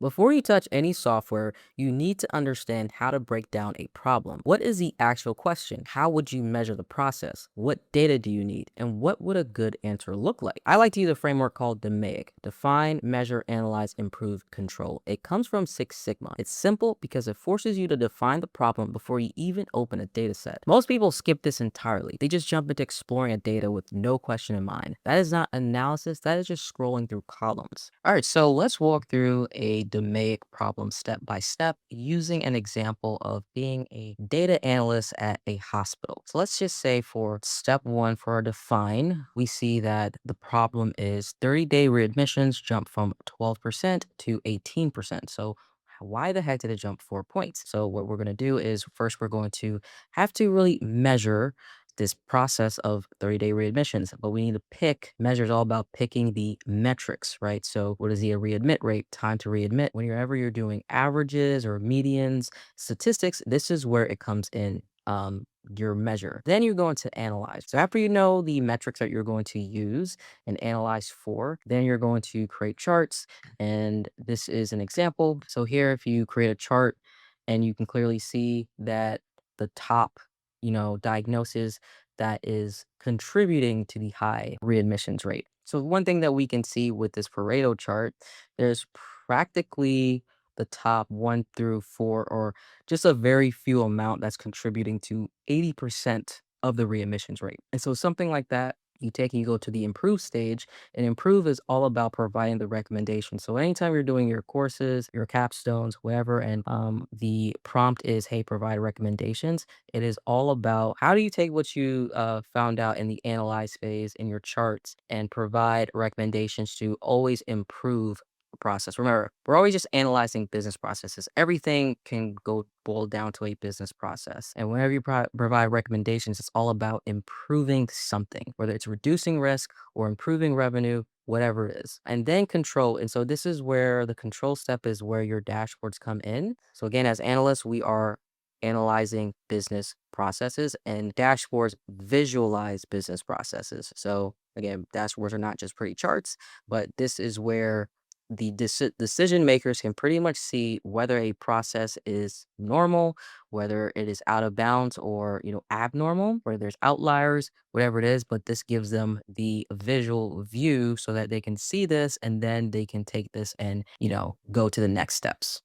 Before you touch any software, you need to understand how to break down a problem. What is the actual question? How would you measure the process? What data do you need? And what would a good answer look like? I like to use a framework called DMAIC: define, measure, analyze, improve, control. It comes from Six Sigma. It's simple because it forces you to define the problem before you even open a data set. Most people skip this entirely. They just jump into exploring a data with no question in mind. That is not analysis, that is just scrolling through columns. All right, so let's walk through a DMAIC problem step by step using an example of being a data analyst at a hospital. So let's just say for step one, for our define, we see that the problem is 30-day readmissions jump from 12% to 18%. So why the heck did it jump 4 points? So what we're going to do is first we're going to have to really measure this process of 30-day readmissions, but we need to pick measures all about picking the metrics, right? So what is the readmit rate, time to readmit? Whenever you're doing averages or medians, statistics, this is where it comes in. Your measure. Then you're going to analyze. So after you know the metrics that you're going to use and analyze for, then you're going to create charts. And this is an example. So here, if you create a chart and you can clearly see that the top, diagnosis that is contributing to the high readmissions rate. So one thing that we can see with this Pareto chart, there's practically the top 1 through 4, or just a very few amount that's contributing to 80% of the readmissions rate. And so something like that, you take and you go to the improve stage, and improve is all about providing the recommendations. So anytime you're doing your courses, your capstones, whatever, and the prompt is, hey, provide recommendations, it is all about how do you take what you found out in the analyze phase in your charts and provide recommendations to always improve the process. Remember, we're always just analyzing business processes. Everything can go boil down to a business process. And whenever you provide recommendations, it's all about improving something, whether it's reducing risk or improving revenue, whatever it is. And then control. And so this is where the control step is where your dashboards come in. So again, as analysts, we are analyzing business processes, and dashboards visualize business processes. So again, dashboards are not just pretty charts, but this is where the decision makers can pretty much see whether a process is normal, whether it is out of bounds or, abnormal, where there's outliers, whatever it is. But this gives them the visual view so that they can see this and then they can take this and, go to the next steps.